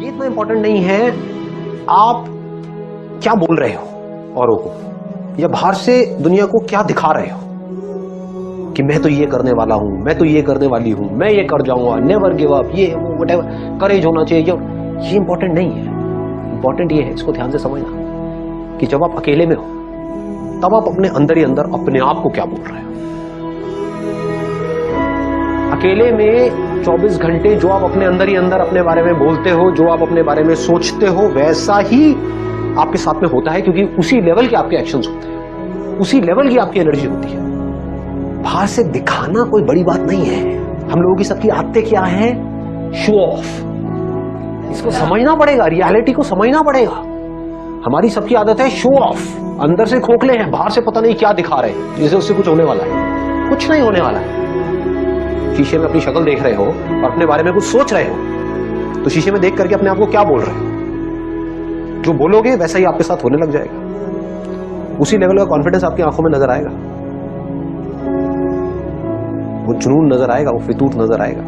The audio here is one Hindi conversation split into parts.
ये इतना इंपॉर्टेंट नहीं है आप क्या बोल रहे हो औरों को, या बाहर से दुनिया को क्या दिखा रहे हो कि मैं तो ये करने वाला हूं, मैं तो ये करने वाली हूं, मैं ये कर जाऊंगा, नेवर गिव अप, ये वो व्हाटएवर, करेज होना चाहिए। ये इंपॉर्टेंट नहीं है। इंपॉर्टेंट ये है, इसको ध्यान से समझना, कि जब आप अकेले में हो तब आप अपने अंदर ही अंदर अपने आप को क्या बोल रहे हो। अकेले में 24 घंटे जो आप अपने अंदर ही अंदर अपने बारे में बोलते हो, जो आप अपने बारे में सोचते हो, वैसा ही आपके साथ में होता है, क्योंकि उसी लेवल के आपके एक्शंस होते हैं, उसी लेवल की आपकी एनर्जी होती है। बाहर से दिखाना कोई बड़ी बात नहीं है। हम लोगों की सबकी आदतें क्या है? Show off. इसको समझना पड़ेगा, रियलिटी को समझना पड़ेगा। हमारी सबकी आदत है शो ऑफ। अंदर से खोखले हैं, बाहर से पता नहीं क्या दिखा रहे हैं, जैसे उससे कुछ होने वाला है। कुछ नहीं होने वाला है। शीशे में अपनी शक्ल देख रहे हो और अपने बारे में कुछ सोच रहे हो, तो शीशे में देख करके अपने आप को क्या बोल रहे हो? जो बोलोगे वैसा ही आपके साथ होने लग जाएगा। उसी लेवल का कॉन्फिडेंस आपकी आंखों में नजर आएगा, वो जुनून नजर आएगा, वो फितूर नजर आएगा,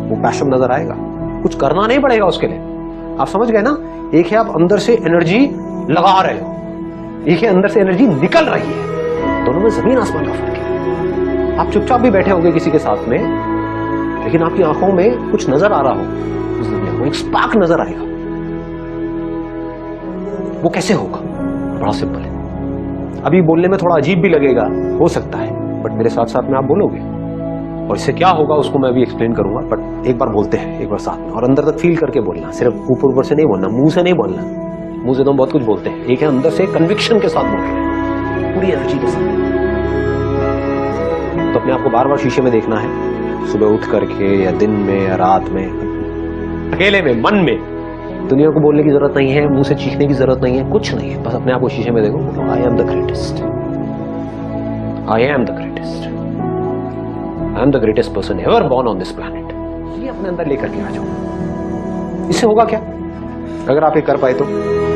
वो पैशन नजर आएगा। कुछ करना नहीं पड़ेगा उसके लिए। आप समझ गए ना? एक है आप अंदर से एनर्जी लगा रहे हो, एक है अंदर से एनर्जी निकल रही है। दोनों में जमीन आसमान का फर्क है। आप चुपचाप भी बैठे होंगे किसी के साथ में, लेकिन आपकी आंखों में कुछ नजर आ रहा हो, उस दुनिया को एक स्पार्क नजर आएगा। वो कैसे होगा? बड़ा सिंपल है। अभी बोलने में थोड़ा अजीब भी लगेगा, हो सकता है, बट मेरे साथ साथ में आप बोलोगे, और इससे क्या होगा उसको मैं अभी एक्सप्लेन करूंगा। बट एक बार बोलते हैं, एक बार साथ में, और अंदर तक फील करके बोलना। सिर्फ ऊपर ऊपर से नहीं बोलना, मुंह से नहीं बोलना। मुंह से तो हम बहुत कुछ बोलते हैं, एक है अंदर से कन्विक्शन के साथ बोल रहे हैं, पूरी एनर्जी के साथ। तो अपने आप को बार बार शीशे में देखना है, सुबह उठ करके या दिन में या रात में, अकेले में, मन में। दुनिया को बोलने की जरूरत नहीं है, मुंह से चीखने की जरूरत नहीं है, कुछ नहीं है। बस अपने आप को शीशे में देखो, I am the greatest, I am the greatest, I am the greatest person ever born on this planet. ये अपने अंदर लेकर के आ जाओ। इससे होगा क्या? अगर आप ये कर पाए तो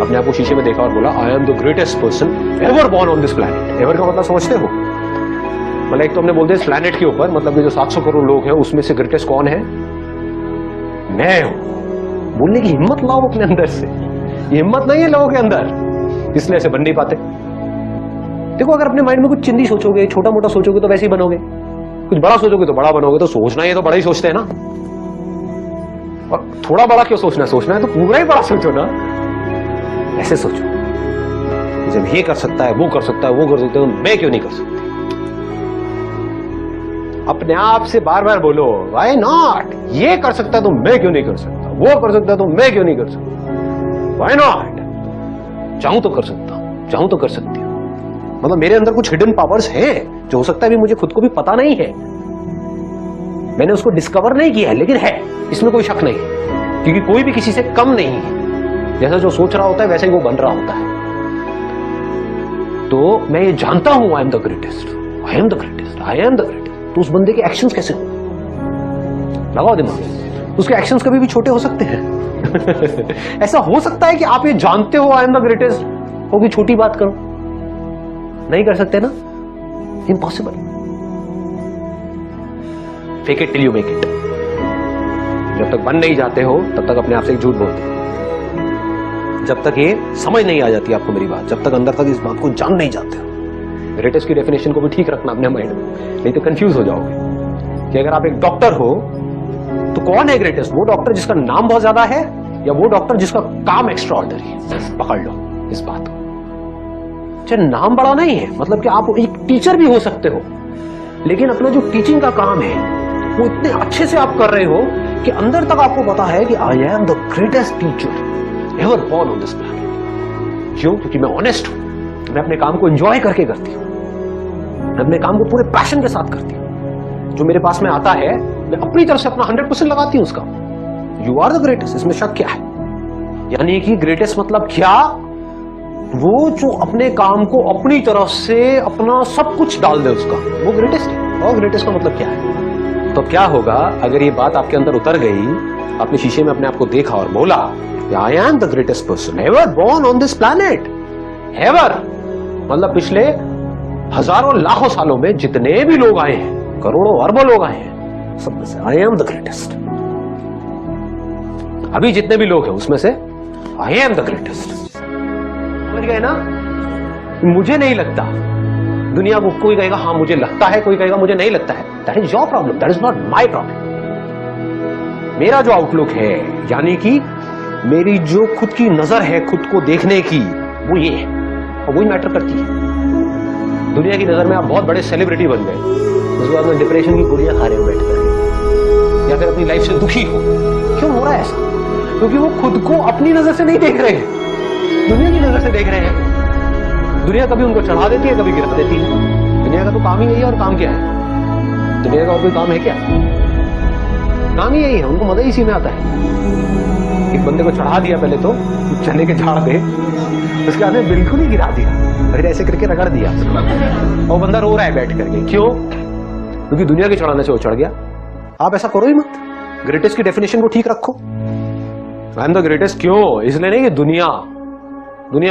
अपने आप को शीशे में देखा और बोला, I am the greatest person ever born on this planet. Ever का मतलब समझते हो? मतलब एक तो हमने बोल दिया इस प्लैनेट के ऊपर, मतलब कि जो 700 करोड़ लोग हैं उसमें से ग्रेटेस्ट कौन है? मैं हूं। बोलने की हिम्मत लाओ अपने अंदर से। ये हिम्मत नहीं है लोगों के अंदर, इसलिए ऐसे बन नहीं पाते। देखो, अगर अपने माइंड में कुछ चिंदी सोचोगे, छोटा मोटा सोचोगे तो वैसे ही बनोगे, कुछ बड़ा सोचोगे तो बड़ा बनोगे। तो सोचना है तो बड़ा ही सोचते हैं ना, और थोड़ा बड़ा क्यों सोचना है? सोचना है तो पूरा ही बड़ा सोचो ना। ऐसे सोचो, जब ये कर सकता है, वो कर सकता है, वो कर सकता है, तो मैं क्यों नहीं कर सकती? अपने आप से बार बार बोलो, व्हाई नॉट? ये कर सकता है तो मैं क्यों नहीं कर सकता? वो कर सकता है तो मैं क्यों नहीं कर सकता? Why not? चाहूं तो कर सकता हूं, चाहूं तो कर सकती हूं। मतलब मेरे अंदर कुछ हिडन पावर्स है जो हो सकता है अभी मुझे खुद को भी पता नहीं है, मैंने उसको डिस्कवर नहीं किया है, लेकिन है, इसमें कोई शक नहीं है। क्योंकि कोई भी किसी से कम नहीं है। जैसा जो सोच रहा होता है वैसे ही वो बन रहा होता है। तो मैं ये जानता हूं, I am the greatest, I am the greatest, I am the greatest. तो उस बंदे के एक्शंस कैसे हो? लगाओ दिमाग। उसके एक्शंस कभी भी छोटे हो सकते हैं। ऐसा हो सकता है कि आप ये जानते हो आई एम द ग्रेटेस्ट, हो कि छोटी बात करो? नहीं कर सकते ना, impossible. Fake it till you make it. जब तक बन नहीं जाते हो तब तक अपने आप से एक झूठ बोलते हो। जब तक ये समझ नहीं आ जाती आपको मेरी बात, जब तक अंदर तक इस बात को जान नहीं जाते हो। ग्रेटेस्ट की डेफिनेशन को भी ठीक रखना अपने माइंड में, नहीं तो कंफ्यूज हो जाओगे। कि अगर आप एक डॉक्टर हो तो कौन है ग्रेटेस्ट? वो डॉक्टर जिसका नाम बहुत ज्यादा है, या वो डॉक्टर जिसका काम एक्स्ट्रा ऑर्डिनरी है? पकड़ लो इस बात को। नाम बड़ा नहीं है, मतलब कि आप एक टीचर भी हो सकते हो, लेकिन अपना जो टीचिंग का काम है वो इतने अच्छे से आप कर रहे हो कि अंदर तक आपको पता है कि I am the greatest teacher ever born on this planet. क्यों? क्योंकि मैं ऑनेस्ट हूं, मैं अपने काम को एंजॉय करके करती हूं, मैं अपने काम को पूरे पैशन के साथ करती हूं। जो मेरे पास में आता है मैं अपनी तरफ से अपना 100% लगाती हूं उसका। यू आर द ग्रेटेस्ट, इसमें शक क्या है? यानी कि ग्रेटेस्ट मतलब क्या? वो जो अपने काम को अपनी तरफ से अपना सब कुछ डाल दे उसका, वो ग्रेटेस्ट है। और ग्रेटेस्ट का मतलब क्या है? तो क्या होगा अगर ये बात आपके अंदर उतर गई, आपने शीशे में अपने आप को देखा और बोला, I am the greatest person ever born on this planet. Ever मतलब पिछले हजारों लाखों सालों में जितने भी लोग आए हैं, करोड़ों अरबों लोग आए हैं, सब में से आई एम द ग्रेटेस्ट, अभी जितने भी लोग हैं उसमें से आई एम द ग्रेटेस्ट। समझ गए ना? मुझे नहीं लगता, दुनिया को कोई कहेगा हाँ मुझे लगता है, कोई कहेगा मुझे नहीं लगता है। That is your problem, that is not my problem. मेरा जो आउटलुक है, यानी कि मेरी जो खुद की नजर है खुद को देखने की, वो ये है और वही मैटर करती है। दुनिया की नजर में आप बहुत बड़े सेलिब्रिटी बन गए, उसके बाद में डिप्रेशन की गोलियां खा रहे हो बैठ कर, या फिर अपनी लाइफ से दुखी हो। क्यों हो रहा है ऐसा? क्योंकि वो खुद को अपनी नजर से नहीं देख रहे हैं, दुनिया की नजर से देख रहे हैं। दुनिया कभी उनको चढ़ा देती है, कभी गिरा देती है। दुनिया का तो काम ही यही है। और काम क्या है? दुनिया का और कोई काम है क्या? काम ही यही है, उनको मजा इसी में आता है। एक बंदे को चढ़ा दिया पहले तो चने के झाड़ पे, उसके बाद में बिल्कुल ही गिरा दिया, फिर ऐसे करके रगड़ दिया और बंदा रो रहा है बैठ करके। क्यों? क्योंकि दुनिया के चढ़ाने से वो चढ़ गया। आप ऐसा करो ही मत। ग्रेटेस्ट की डेफिनेशन को ठीक रखो। आई एम द ग्रेटेस्ट क्यों? इसलिए नहीं कि दुनिया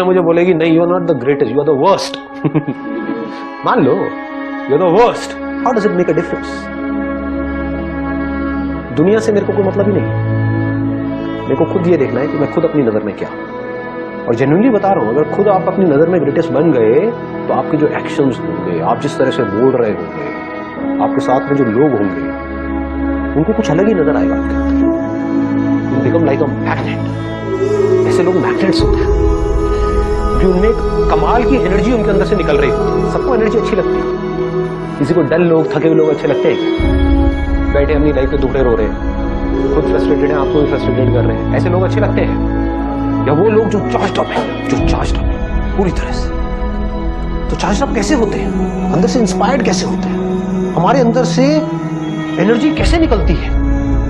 मुझे बोलेगी नहीं you are not the greatest, you are the worst. मान लो you are the worst, how does it make a difference? दुनिया से मेरे को कोई मतलब ही नहीं। मेरे को खुद ये देखना है कि मैं खुद अपनी नजर में क्या हूं। और जेन्युइनली बता रहा हूं, अगर खुद आप अपनी नजर में ग्रेटेस्ट बन गए तो आपके जो एक्शंस होंगे, आप जिस तरह से बोल रहे होंगे, आपके साथ में जो लोग होंगे, उनको कुछ अलग ही नजर आएगा आपके अंदर। You become like a magnet. ऐसे लोग मैग्नेट्स होते हैं कि उनमें कमाल की एनर्जी उनके अंदर से निकल रही होती है। सबको एनर्जी अच्छी लगती है। किसी को डल लोग, थके हुए लोग अच्छे लगते हैं, बैठे अपनी लाइफ के दुखड़े रो रहे हैं, खुद फ्रस्ट्रेटेड है, आपको भी फ्रस्ट्रेटेड कर रहे हैं, ऐसे लोग अच्छे लगते हैं। या वो लोग जो चार्ज्ड अप है पूरी तरह से। तो चार्ज्ड अप कैसे होते हैं? अंदर से इंस्पायर्ड कैसे होते हैं? हमारे अंदर से एनर्जी कैसे निकलती है,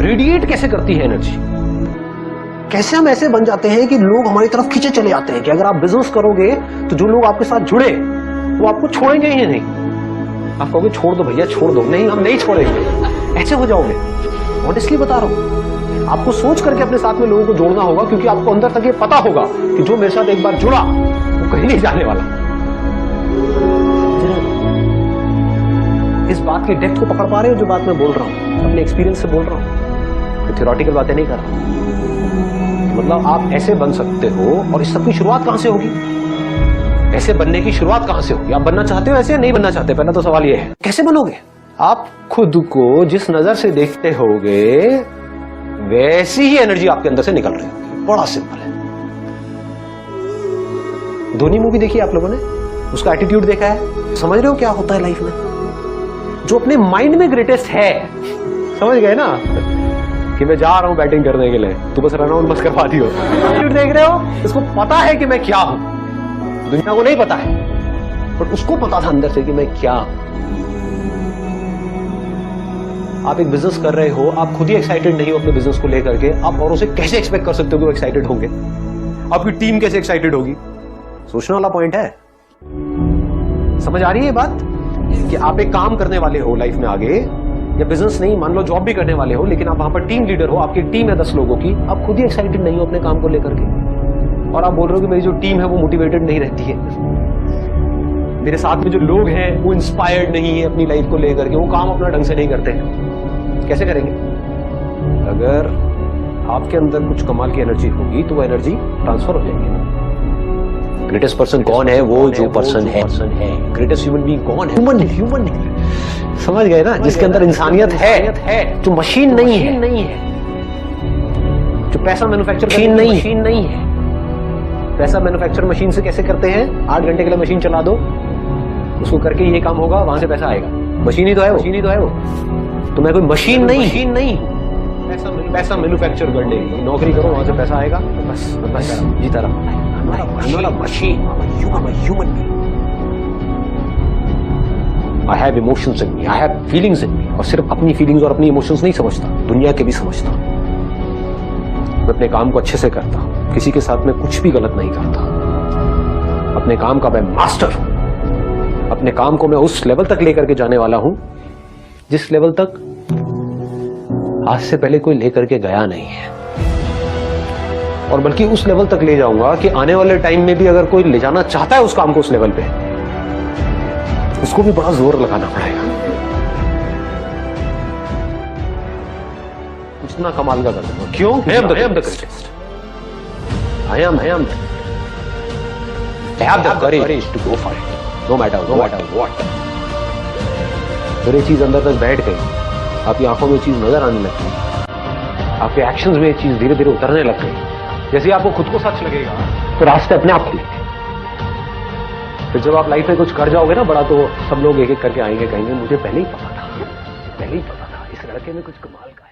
रेडिएट कैसे करती है एनर्जी? कैसे हम ऐसे बन जाते हैं कि लोग हमारी तरफ खींचे चले आते हैं कि अगर आप बिजनेस करोगे तो जो लोग आपके साथ जुड़े वो आपको छोड़ेंगे ही नहीं। आप कहोगे छोड़ दो भैया, छोड़ दो। नहीं, हम नहीं छोड़ेंगे। ऐसे हो जाओगे। ऑनेस्टली बता रहा हूं, आपको सोच करके अपने साथ में लोगों को जोड़ना होगा, क्योंकि आपको अंदर तक ये पता होगा कि जो मेरे साथ एक बार जुड़ा वो कहीं नहीं जाने वाला। इस बात की डेप्थ को पकड़ पा रहे हो जो बात मैं बोल रहा हूं? अपने एक्सपीरियंस से बोल रहा हूं, तो थ्योरेटिकल बातें नहीं कर रहा। मतलब आप ऐसे बन सकते हो। और इस सब की शुरुआत कहां से होगी? ऐसे बनने की शुरुआत कहां से होगी? आप बनना चाहते हो ऐसे या नहीं बनना चाहते? पहला तो सवाल ये है, कैसे बनोगे? आप खुद को जिस नजर से देखते होगे वैसी ही एनर्जी आपके अंदर से निकल रही होगी। बड़ा सिंपल है। धोनी मूवी देखी आप लोगों ने? उसका एटीट्यूड देखा है? समझ रहे हो क्या होता है लाइफ में? जो अपने माइंड में ग्रेटेस्ट है, समझ गए ना, कि मैं जा रहा हूं बैटिंग करने के लिए, तू बस रन आउट बस करवा दियो। देख रहे हो? इसको पता है कि मैं क्या हूं। दुनिया को नहीं पता है, बट उसको पता था अंदर से कि मैं क्या हूं। आप एक बिजनेस कर रहे हो, आप खुद ही एक्साइटेड नहीं हो अपने बिजनेस को लेकर के, आप औरों से कैसे एक्सपेक्ट कर सकते हो कि वो एक्साइटेड होंगे? आपकी टीम कैसे एक्साइटेड होगी? सोचने वाला पॉइंट है। समझ आ रही है बात? कि आप एक काम करने वाले हो लाइफ में आगे, या बिजनेस नहीं, मान लो जॉब भी करने वाले हो, लेकिन आप वहां पर टीम लीडर हो, आपकी टीम है 10 लोगों की, आप खुद ही एक्साइटेड नहीं हो अपने काम को लेकर के, और आप बोल रहे हो कि मेरी जो टीम है वो मोटिवेटेड नहीं रहती है, मेरे साथ में जो लोग हैं वो इंस्पायर्ड नहीं है अपनी लाइफ को लेकर के, वो काम अपना ढंग से नहीं करते हैं। कैसे करेंगे? अगर आपके अंदर कुछ कमाल की एनर्जी होगी तो वो एनर्जी ट्रांसफर हो जाएगी। ग्रेटेस्ट पर्सन कौन है? वो जो पर्सन है। ग्रेटेस्ट ह्यूमन बीइंग कौन है? ह्यूमन है। समझ गए ना? जिसके अंदर इंसानियत है, जो मशीन नहीं है, जो पैसा मैन्युफैक्चर मशीन नहीं है। पैसा मैन्युफैक्चर मशीन से कैसे करते हैं? 8 घंटे के लिए मशीन चला दो, उसको करके ये काम होगा, वहां से पैसा आएगा। मशीन ही तो है वो। तो मैं कोई मशीन नहीं हूं। पैसा मैन्युफैक्चर करने की नौकरी करो, वहां से पैसा आएगा, बस जीता रहा। Machine, human being. I have emotions in me, I have feelings in me। और सिर्फ अपनी फीलिंग्स और अपनी इमोशंस नहीं समझता, दुनिया के भी समझता। मैं अपने काम को अच्छे से करता हूं, किसी के साथ में कुछ भी गलत नहीं करता। अपने काम का मैं मास्टर हूं। अपने काम को मैं उस लेवल तक लेकर के जाने वाला हूं जिस लेवल तक आज से पहले कोई लेकर के गया नहीं है, और बल्कि उस लेवल तक ले जाऊंगा कि आने वाले टाइम में भी अगर कोई ले जाना चाहता है उस काम को उस लेवल पे, उसको भी बड़ा जोर लगाना पड़ेगा। इतना कमाल का कर दूंगा। क्यों? I am the greatest. I am I have the courage to go for it. No matter what. फिर ये चीज अंदर तक बैठ गई, आपकी आंखों में चीज नजर आने लग गई, आपके एक्शंस में ये चीज धीरे धीरे उतरने लग गई। जैसे आपको खुद को सच लगेगा तो रास्ते अपने आप खुलेंगे। फिर जब आप लाइफ में कुछ कर जाओगे ना बड़ा, तो सब लोग एक एक करके आएंगे, कहेंगे मुझे पहले ही पता था, इस लड़के में कुछ कमाल का